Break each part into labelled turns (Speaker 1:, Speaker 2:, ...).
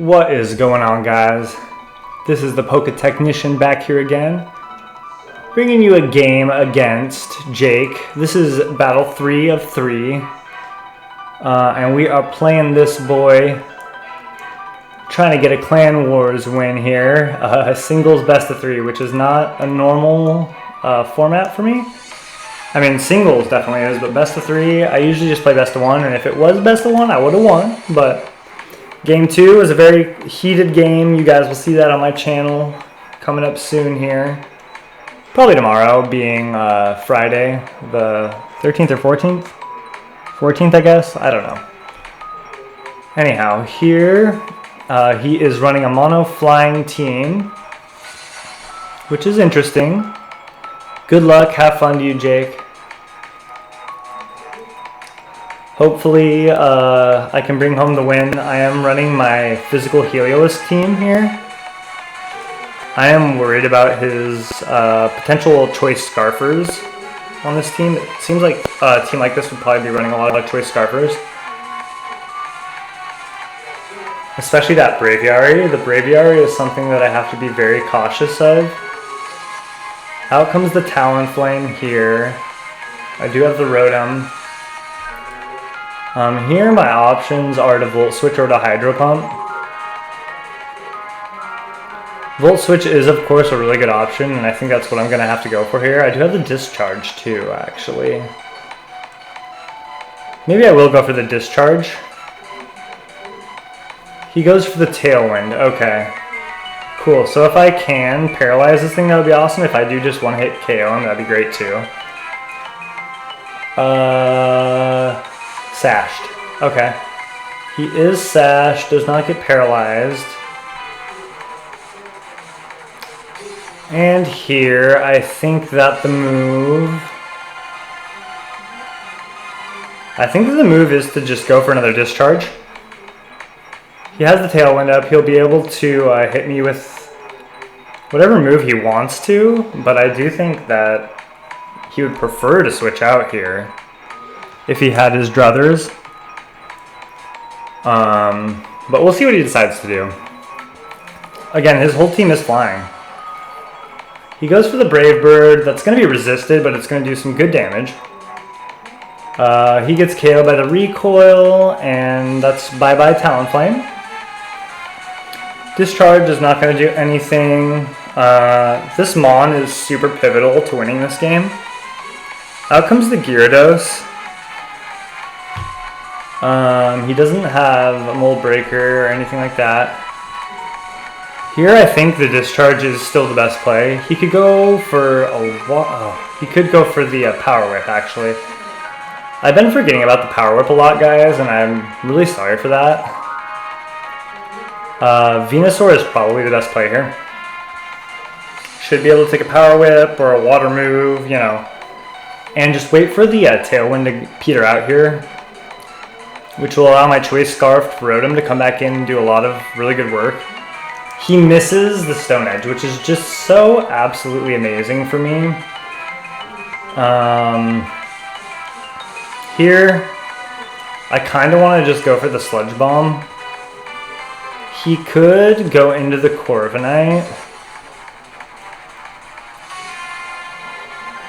Speaker 1: What is going on, guys? This is the PokeTechnician back here again, bringing you a game against Jake. This is battle 3 of 3, and we are playing this boy, trying to get a Clan Wars win here. Singles best of 3, which is not a normal format for me. I mean, singles definitely is, but best of 3, I usually just play best of 1, and if it was best of 1, I would have won, but Game 2 is a very heated game. You guys will see that on my channel coming up soon here. Probably tomorrow, being Friday, the 13th or 14th? 14th, I guess? I don't know. Anyhow, here he is running a mono flying team, which is interesting. Good luck, have fun to you, Jake. Hopefully, I can bring home the win. I am running my physical Helios team here. I am worried about his potential choice scarfers on this team. It seems like a team like this would probably be running a lot of choice scarfers. Especially that Braviary. The Braviary is something that I have to be very cautious of. Out comes the Talonflame here. I do have the Rotom. Here my options are to Volt Switch or to Hydro Pump. Volt Switch is of course a really good option, and I think that's what I'm going to have to go for here. I do have the Discharge too, actually. Maybe I will go for the Discharge. He goes for the Tailwind, okay. Cool, so if I can paralyze this thing, that would be awesome. If I do just one hit KO him, that'd be great too. Sashed. Okay. He is sashed, does not get paralyzed. And here, I think that the move... is to just go for another Discharge. He has the Tailwind up, he'll be able to hit me with whatever move he wants to, but I do think that he would prefer to switch out here if he had his druthers. But we'll see what he decides to do. Again, his whole team is flying. He goes for the Brave Bird. That's going to be resisted, but it's going to do some good damage. He gets KO'd by the recoil, and that's bye-bye Talonflame. Discharge is not going to do anything. This Mon is super pivotal to winning this game. Out comes the Gyarados. He doesn't have a Mold Breaker or anything like that. Here I think the Discharge is still the best play. He could go for the Power Whip, actually. I've been forgetting about the Power Whip a lot, guys, and I'm really sorry for that. Venusaur is probably the best play here. Should be able to take a Power Whip or a Water move, you know, and just wait for the Tailwind to peter out here, which will allow my Choice Scarf Rotom to come back in and do a lot of really good work. He misses the Stone Edge, which is just so absolutely amazing for me. Here, I kind of want to just go for the Sludge Bomb. He could go into the Corviknight.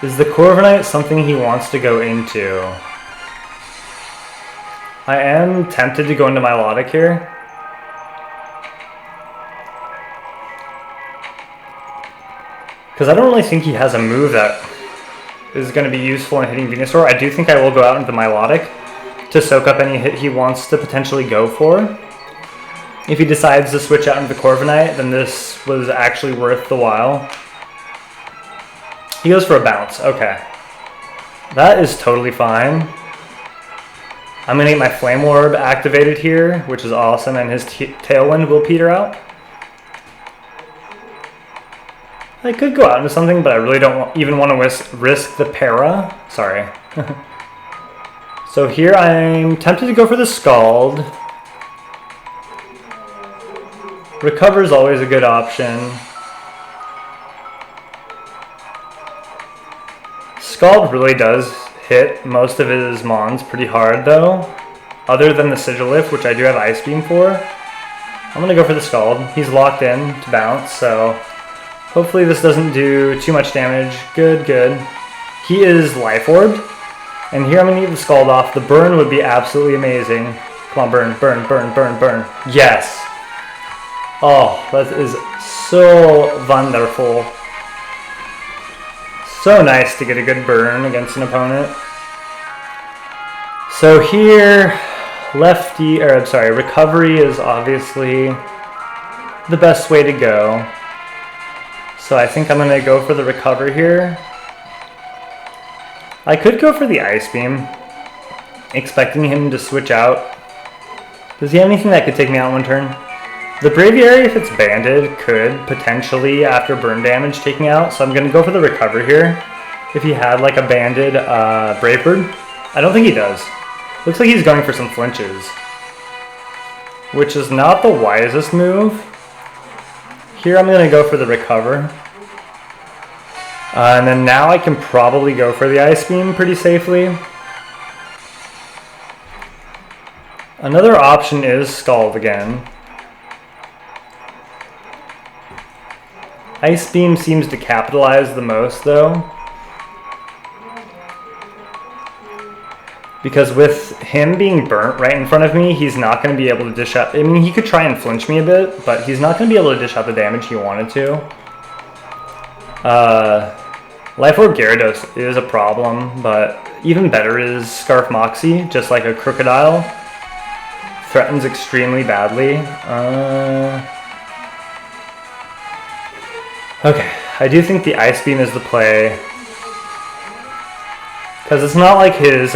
Speaker 1: Is the Corviknight something he wants to go into? I am tempted to go into Milotic here. Because I don't really think he has a move that is going to be useful in hitting Venusaur. I do think I will go out into Milotic to soak up any hit he wants to potentially go for. If he decides to switch out into the Corviknight, then this was actually worth the while. He goes for a Bounce. Okay. That is totally fine. I'm going to get my Flame Orb activated here, which is awesome, and his Tailwind will peter out. I could go out into something, but I really don't even want to risk the Para. Sorry. So here I'm tempted to go for the Scald. Recover is always a good option. Scald really does hit most of his Mons pretty hard though, other than the Sigilif, which I do have Ice Beam for. I'm gonna go for the Scald. He's locked in to bounce, so hopefully this doesn't do too much damage. Good, good. He is Life Orbed, and here I'm gonna get the Scald off. The burn would be absolutely amazing. Come on, burn, burn, burn, burn, burn. Yes! Oh, that is so wonderful. So nice to get a good burn against an opponent. So here, recovery is obviously the best way to go. So I think I'm gonna go for the recover here. I could go for the Ice Beam, expecting him to switch out. Does he have anything that could take me out one turn? The Braviary, if it's banded, could potentially, after burn damage, take me out. So I'm going to go for the recover here. If he had like a banded Brave Bird. I don't think he does. Looks like he's going for some flinches, which is not the wisest move. Here I'm going to go for the recover. And then now I can probably go for the Ice Beam pretty safely. Another option is Scald again. Ice Beam seems to capitalize the most though, because with him being burnt right in front of me, he's not going to be able to dish out. I mean, he could try and flinch me a bit, but he's not going to be able to dish out the damage he wanted to. Life Orb Gyarados is a problem, but even better is Scarf Moxie, just like a Crocodile. Threatens extremely badly. Okay, I do think the Ice Beam is the play, because it's not like his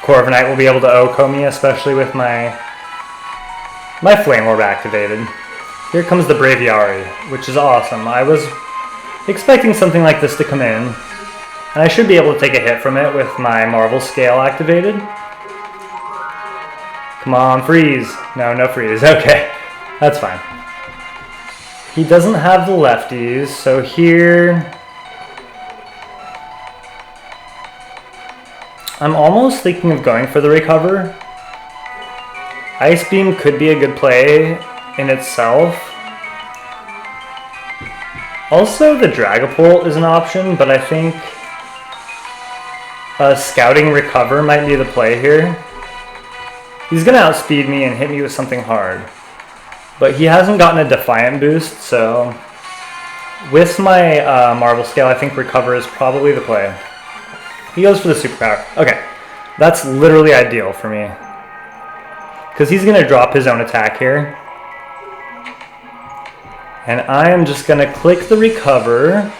Speaker 1: Corviknight will be able to OHKO me, especially with my Flame Orb activated. Here comes the Braviary, which is awesome. I was expecting something like this to come in, and I should be able to take a hit from it with my Marvel Scale activated. Come on, freeze. No, no freeze. Okay, that's fine. He doesn't have the lefties, so here I'm almost thinking of going for the recover. Ice Beam could be a good play in itself. Also, the Dragapult is an option, but I think Scouting Recover might be the play here. He's going to outspeed me and hit me with something hard. But he hasn't gotten a Defiant boost, so with my Marble Scale, I think Recover is probably the play. He goes for the Superpower. Okay, that's literally ideal for me, because he's going to drop his own attack here. And I am just going to click the Recover.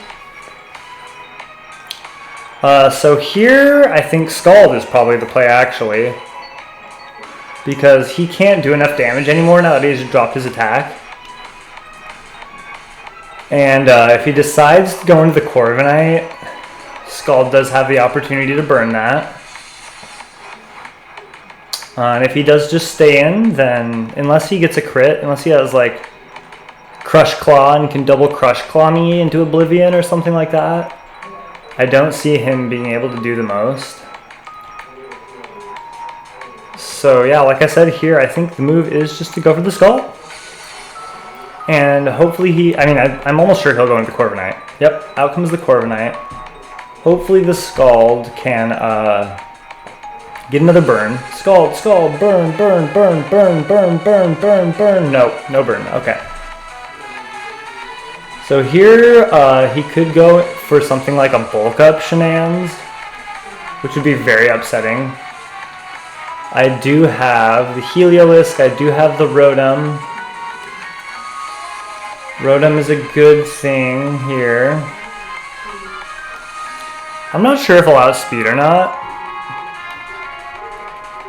Speaker 1: So here, I think Scald is probably the play, actually, because he can't do enough damage anymore now that he's dropped his attack. And if he decides to go into the Corviknight, Scald does have the opportunity to burn that. And if he does just stay in, then unless he gets a crit, unless he has like Crush Claw and can double Crush Claw me into Oblivion or something like that, I don't see him being able to do the most. So yeah, like I said here, I think the move is just to go for the Scald. And hopefully I'm almost sure he'll go into the Corviknight. Yep, out comes the Corviknight. Hopefully the Scald can get another burn. Scald, Scald, burn, burn, burn, burn, burn, burn, burn, burn. No, no burn, okay. So here he could go for something like a Bulk Up Shenanigans, which would be very upsetting. I do have the Heliolisk, I do have the Rotom. Rotom is a good thing here. I'm not sure if I'll outspeed or not.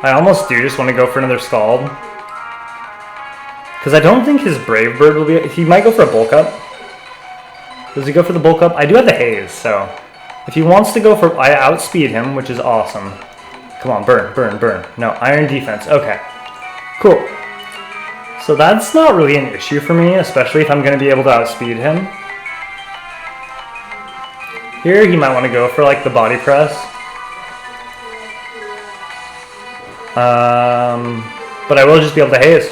Speaker 1: I almost do just want to go for another Scald, because I don't think his Brave Bird will be... He might go for a Bulk Up. Does he go for the Bulk Up? I do have the Haze, so if he wants to go for... I outspeed him, which is awesome. Come on, burn, burn, burn. No, Iron Defense. Okay, cool. So that's not really an issue for me, especially if I'm going to be able to outspeed him. Here, he might want to go for like the Body Press. But I will just be able to Haze.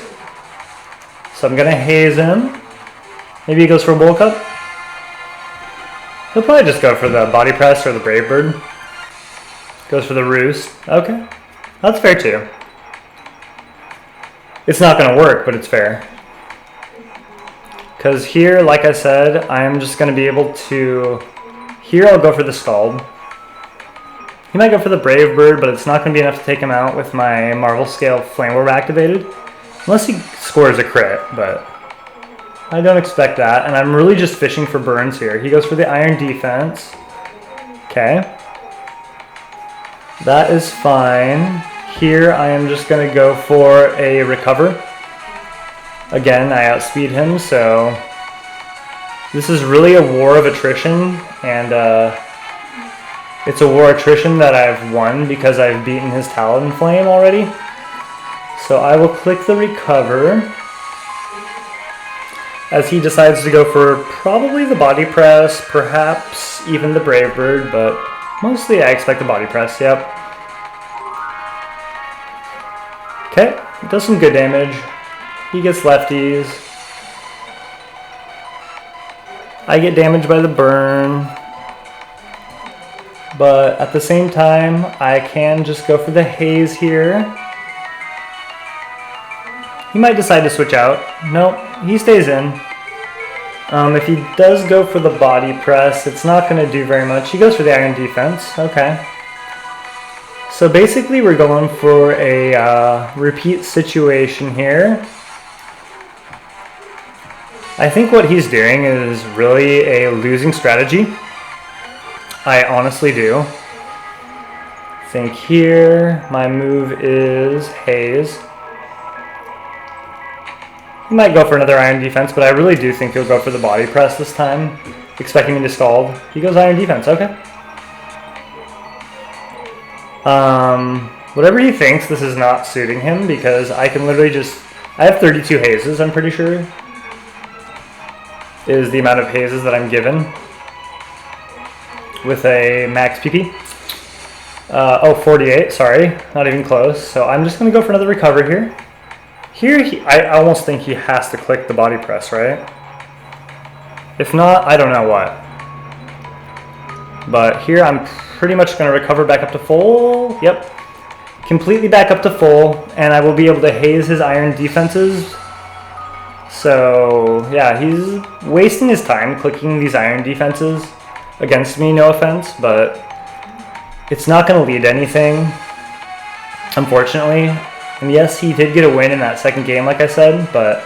Speaker 1: So I'm gonna haze him. Maybe he goes for a bulk up. He'll probably just go for the body press or the brave bird. Goes for the roost. Okay, that's fair too. It's not gonna work, but it's fair. Because here, like I said, I'm just gonna be able to... Here I'll go for the Scald. He might go for the brave bird, but it's not gonna be enough to take him out with my Marvel Scale Flame Orb activated. Unless he scores a crit, but... I don't expect that, and I'm really just fishing for burns here. He goes for the Iron Defense. Okay. That is fine. Here I am just going to go for a recover. Again, I outspeed him, so... This is really a war of attrition, and it's a war attrition that I've won because I've beaten his Talonflame already. So I will click the recover. As he decides to go for probably the body press, perhaps even the brave bird, but mostly I expect the body press, yep. Okay, does some good damage. He gets lefties. I get damaged by the burn. But at the same time, I can just go for the haze here. He might decide to switch out. Nope, he stays in. If he does go for the body press, it's not going to do very much. He goes for the Iron Defense. Okay. So basically we're going for a repeat situation here. I think what he's doing is really a losing strategy. I honestly do. I think here my move is haze. He might go for another Iron Defense, but I really do think he'll go for the body press this time, expecting me to Scald. He goes Iron Defense, okay. Whatever he thinks, this is not suiting him because I can literally just... I have 32 hazes, I'm pretty sure, is the amount of hazes that I'm given with a max PP. 48, sorry, not even close. So I'm just going to go for another recover here. Here, I almost think he has to click the body press, right? If not, I don't know what. But here I'm pretty much going to recover back up to full. Yep. Completely back up to full. And I will be able to haze his Iron Defenses. So, yeah, he's wasting his time clicking these Iron Defenses against me, no offense. But it's not going to lead to anything, unfortunately. And yes, he did get a win in that second game, like I said, but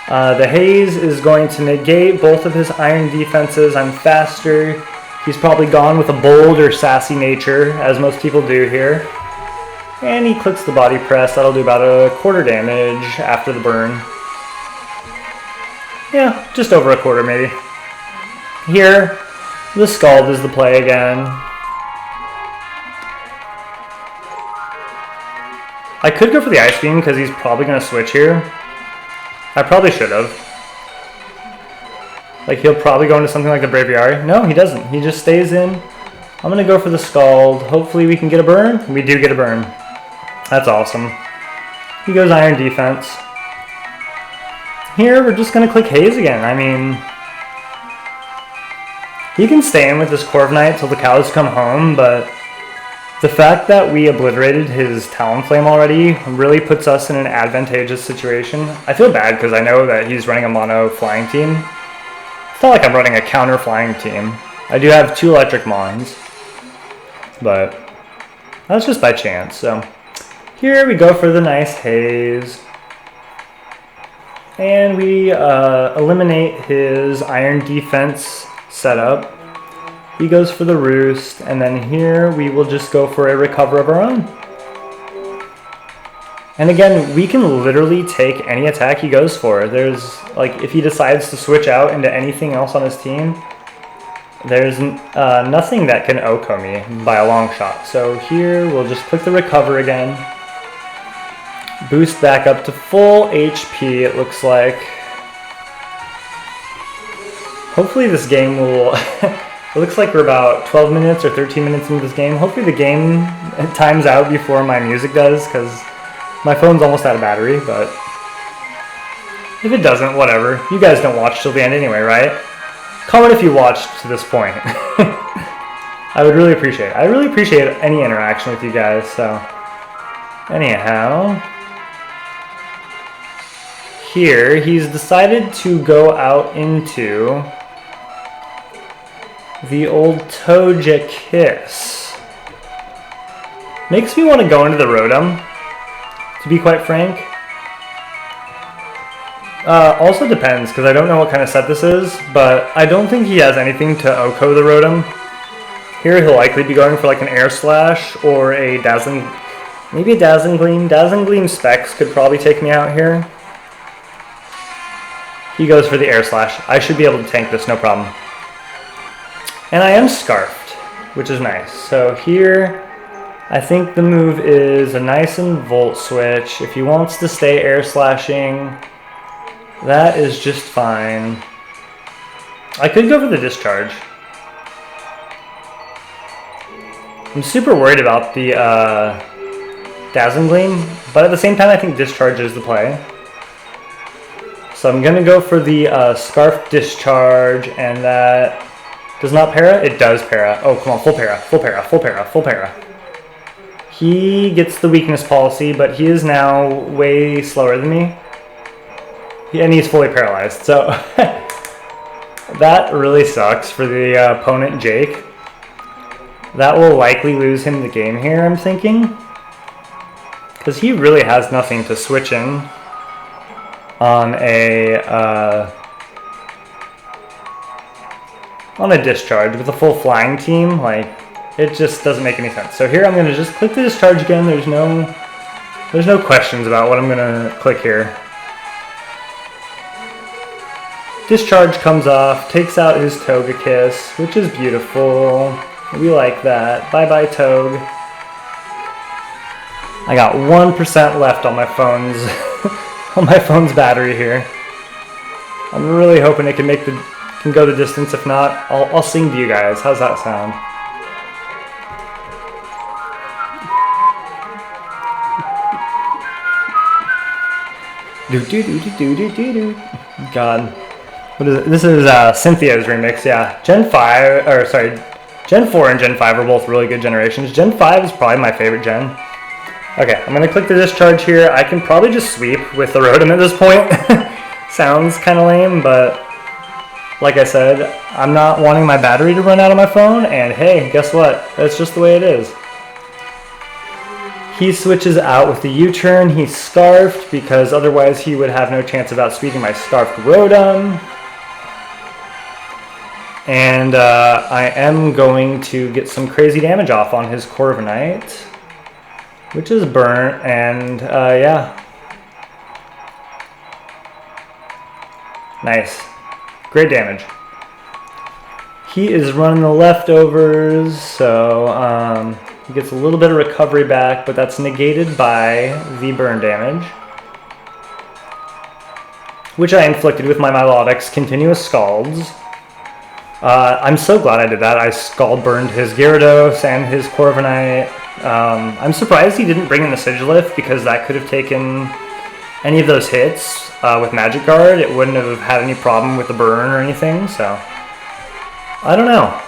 Speaker 1: the haze is going to negate both of his Iron Defenses. I'm faster. He's probably gone with a bold or sassy nature, as most people do here. And he clicks the body press. That'll do about a quarter damage after the burn. Yeah, just over a quarter maybe. Here, the Scald is the play again. I could go for the Ice Beam because he's probably going to switch here. I probably should have. Like, he'll probably go into something like the Braviary. No, he doesn't. He just stays in. I'm going to go for the Scald. Hopefully we can get a burn. We do get a burn. That's awesome. He goes Iron Defense. Here, we're just going to click Haze again. I mean, he can stay in with this Corviknight till the cows come home, but the fact that we obliterated his Talonflame already really puts us in an advantageous situation. I feel bad because I know that he's running a mono flying team. It's not like I'm running a counter flying team. I do have 2 electric mons, but that's just by chance. So here we go for the nice haze. And we eliminate his Iron Defense setup. He goes for the roost, and then here we will just go for a recover of our own. And again, we can literally take any attack he goes for. There's, like, if he decides to switch out into anything else on his team, there's nothing that can OHKO me by a long shot. So here we'll just click the recover again. Boost back up to full HP, it looks like. Hopefully this game will... It looks like we're about 12 minutes or 13 minutes into this game. Hopefully the game times out before my music does, because my phone's almost out of battery, but If it doesn't, whatever. You guys don't watch till the end anyway, right? Comment if you watched to this point. I would really appreciate it. I really appreciate any interaction with you guys, so. Anyhow. Here, he's decided to go out into the old Toja Kiss. Makes me want to go into the Rotom, to be quite frank. Also depends, because I don't know what kind of set this is, but I don't think he has anything to Oko the Rotom. Here he'll likely be going for like an Air Slash or a Dazzling, maybe a Dazzling Gleam. Dazzling Gleam Specs could probably take me out here. He goes for the Air Slash. I should be able to tank this, no problem. And I am Scarfed, which is nice. So here, I think the move is a nice and Volt Switch. If he wants to stay Air Slashing, that is just fine. I could go for the Discharge. I'm super worried about the Dazzling Gleam, but at the same time I think Discharge is the play. So I'm going to go for the Scarf Discharge, and that does not para? It does para. Oh, come on, full para, full para, full para, full para. He gets the weakness policy, but he is now way slower than me. And he's fully paralyzed, so that really sucks for the opponent, Jake. That will likely lose him the game here, I'm thinking. Because he really has nothing to switch in on a Discharge with a full flying team. Like, it just doesn't make any sense. So here I'm going to just click the Discharge again. There's no questions about what I'm going to click here. Discharge comes off, takes out his Togekiss, which is beautiful. We like that. Bye-bye, Toge. I got 1% left on my phone's on my phone's battery here. I'm really hoping it can go the distance. If not, I'll sing to you guys. How's that sound? Do do do do do do do. God. What is it? This is Cynthia's remix, yeah. Gen 5, or sorry, Gen 4 and Gen 5 are both really good generations. Gen 5 is probably my favorite gen. Okay, I'm gonna click the Discharge here. I can probably just sweep with the Rotom at this point. Sounds kind of lame, but like I said, I'm not wanting my battery to run out on my phone, and hey, guess what? That's just the way it is. He switches out with the U-turn. He's Scarfed because otherwise he would have no chance of outspeeding my Scarfed Rotom. And I am going to get some crazy damage off on his Corviknight, which is burnt, and yeah. Nice. Great damage. He is running the leftovers, so he gets a little bit of recovery back, but that's negated by the burn damage, which I inflicted with my Milotic's continuous Scalds. I'm so glad I did that. I Scald burned his Gyarados and his Corviknight. I'm surprised he didn't bring in the Sigilyph, because that could have taken any of those hits with Magic Guard. It wouldn't have had any problem with the burn or anything, so I don't know.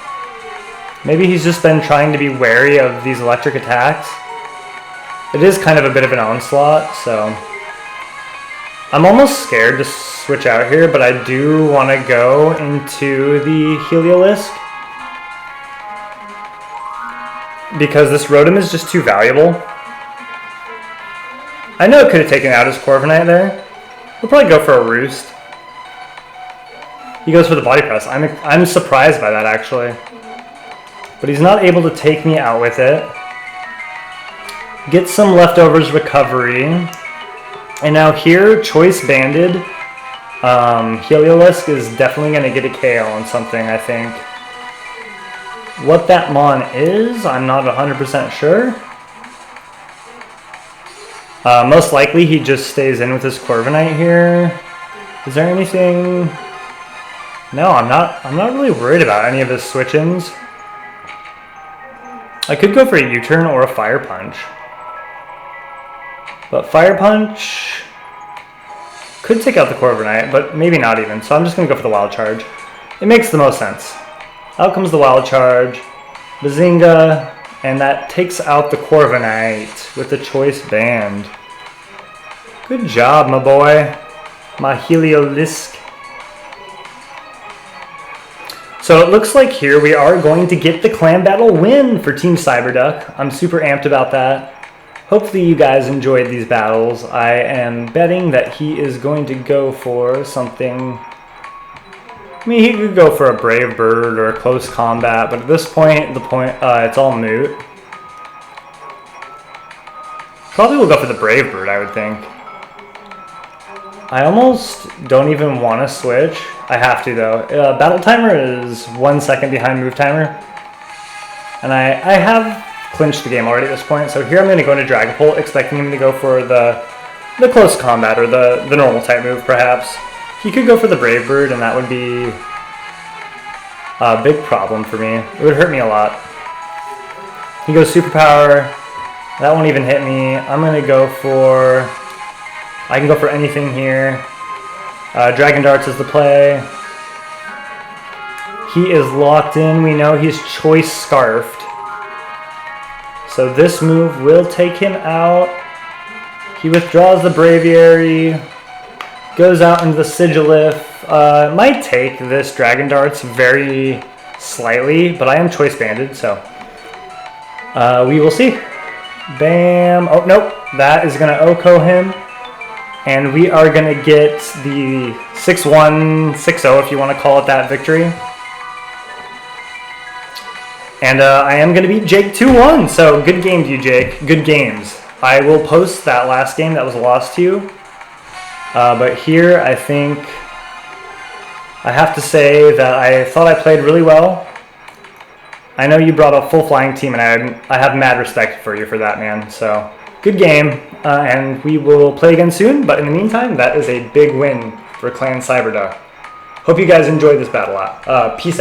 Speaker 1: Maybe he's just been trying to be wary of these electric attacks. It is kind of a bit of an onslaught, so I'm almost scared to switch out here, but I do want to go into the Heliolisk because this Rotom is just too valuable. I know it could have taken out his Corviknight there. We'll probably go for a Roost. He goes for the Body Press. I'm surprised by that, actually. But he's not able to take me out with it. Get some leftovers recovery. And now here, Choice Banded. Heliolisk is definitely going to get a KO on something, I think. What that Mon is, I'm not 100% sure. Most likely he just stays in with his Corviknight here. Is there anything? No, I'm not really worried about any of his switch-ins. I could go for a U-turn or a Fire Punch. But Fire Punch Could take out the Corviknight, but maybe not even. So I'm just going to go for the Wild Charge. It makes the most sense. Out comes the Wild Charge. Bazinga. And that takes out the Corviknight with the Choice Band. Good job, my boy. My Heliolisk. So it looks like here we are going to get the clan battle win for Team Cyberduck. I'm super amped about that. Hopefully you guys enjoyed these battles. I am betting that he is going to go for something. I mean, he could go for a Brave Bird or a close combat, but at this point, it's all moot. Probably will go for the Brave Bird, I would think. I almost don't even want to switch. I have to though. Battle timer is 1 second behind move timer. And I have clinched the game already at this point. So here I'm going to go into Dragapult, expecting him to go for the close combat or the normal type move perhaps. He could go for the Brave Bird and that would be a big problem for me. It would hurt me a lot. He goes Superpower. That won't even hit me. I'm going to go for... I can go for anything here. Dragon Darts is the play. He is locked in. We know he's Choice Scarfed. So this move will take him out. He withdraws the Braviary. Goes out into the Sigilif. Might take this Dragon Darts very slightly, but I am Choice Banded, so we will see. Bam. Oh, nope. That is going to OHKO him. And we are going to get the 6-1, 6-0, if you want to call it that, victory. And I am going to beat Jake 2-1. So good game to you, Jake. Good games. I will post that last game that was lost to you. But here, I think I have to say that I thought I played really well. I know you brought a full flying team, and I have mad respect for you for that, man. So good game. And we will play again soon, but in the meantime, that is a big win for Clan Cyberduck. Hope you guys enjoyed this battle. Peace out.